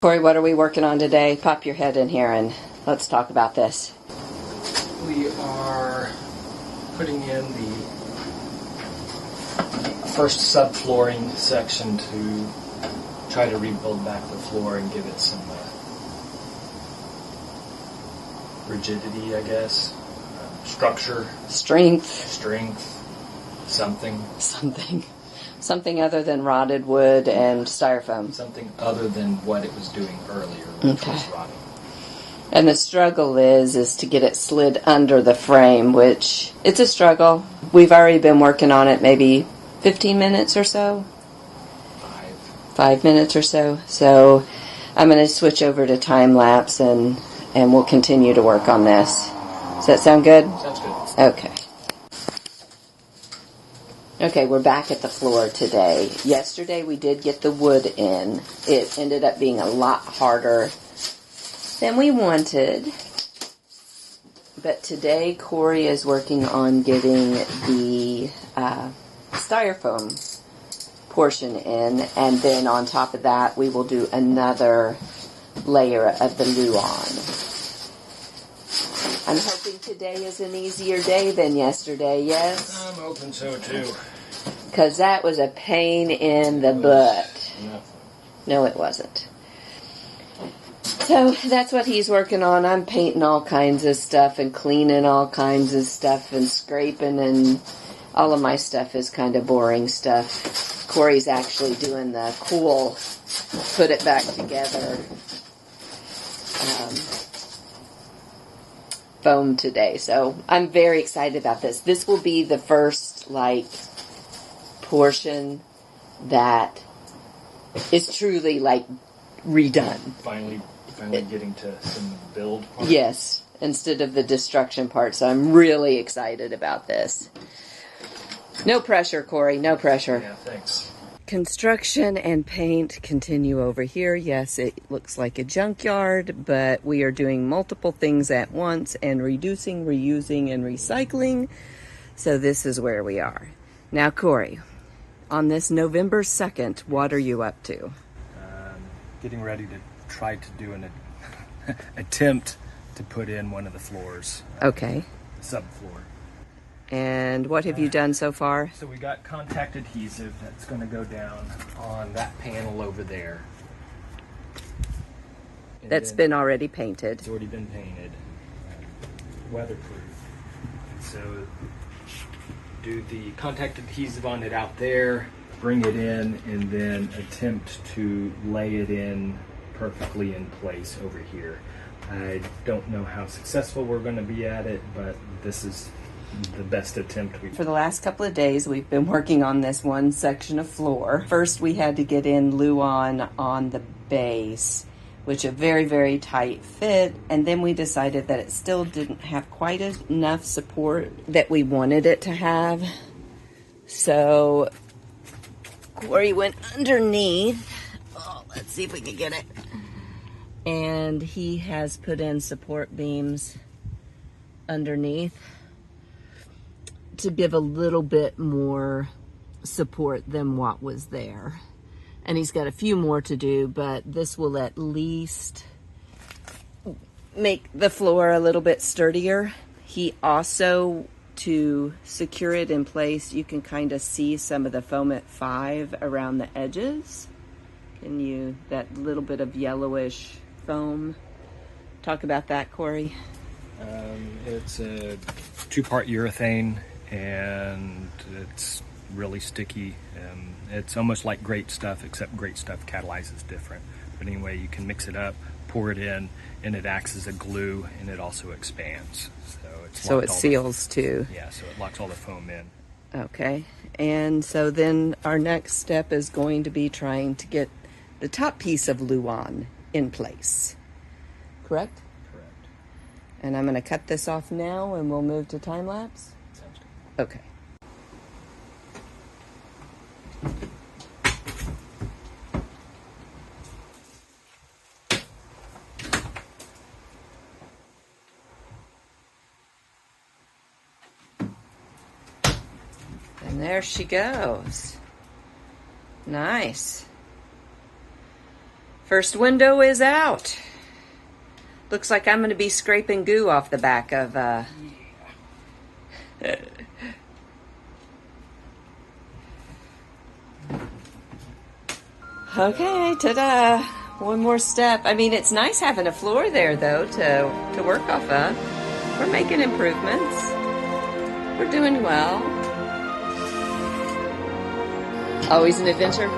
Corey, what are we working on today? Pop your head in here and let's talk about this. We are putting in the first subflooring section to try to rebuild back the floor and give it some rigidity, I guess. Structure. Strength. Something other than rotted wood and styrofoam. Something other than what it was doing earlier, which was rotting. And the struggle is to get it slid under the frame, which it's a struggle. We've already been working on it maybe 15 minutes or so. 5 minutes or so. So I'm going to switch over to time lapse and we'll continue to work on this. Does that sound good? Sounds good. Okay. Okay, we're back at the floor today. Yesterday we did get the wood in. It ended up being a lot harder than we wanted. But today Corey is working on getting the styrofoam portion in. And then on top of that we will do another layer of the Luan. I'm hoping today is an easier day than yesterday, yes? I'm hoping so too. Because that was a pain in the butt. No, it wasn't. So that's what he's working on. I'm painting all kinds of stuff and cleaning all kinds of stuff and scraping, and all of my stuff is kind of boring stuff. Corey's actually doing the cool, put it back together foam today. So I'm very excited about this. This will be the first, portion that is truly, redone. Finally getting to some build part. Yes, instead of the destruction part. So I'm really excited about this. No pressure, Corey. No pressure. Yeah, thanks. Construction and paint continue over here. Yes, it looks like a junkyard, but we are doing multiple things at once and reducing, reusing, and recycling. So this is where we are. Now, Corey, on this November 2nd, what are you up to? Getting ready to try to do an attempt to put in one of the floors. Okay. The subfloor. And what have you done so far? So we got contact adhesive that's going to go down on that panel over there. And that's been already painted. It's already been painted. Weatherproof. So do the contact adhesive on it out there, bring it in, and then attempt to lay it in perfectly in place over here. I don't know how successful we're going to be at it, but this is the best attempt we've. For the last couple of days, we've been working on this one section of floor. First, we had to get in Luan on the base, which a very, very tight fit, and then we decided that it still didn't have quite enough support that we wanted it to have. So Corey went underneath. Oh, let's see if we can get it. And he has put in support beams underneath to give a little bit more support than what was there. And he's got a few more to do, but this will at least make the floor a little bit sturdier. He also, to secure it in place, you can kind of see some of the foam at 5 around the edges. Can you, that little bit of yellowish foam? Talk about that, Corey. It's a 2-part urethane, and it's really sticky. It's almost like great stuff, except great stuff catalyzes different. But anyway, you can mix it up, pour it in, and it acts as a glue, and it also expands. So it seals too. Yeah, so it locks all the foam in. Okay, and so then our next step is going to be trying to get the top piece of Luan in place. Correct? Correct. And I'm going to cut this off now, and we'll move to time lapse. Sounds good. Okay. And there she goes. Nice. First window is out. Looks like I'm going to be scraping goo off the back of Okay, ta-da. One more step. I mean, it's nice having a floor there, though, to work off of. We're making improvements. We're doing well. Always an adventure.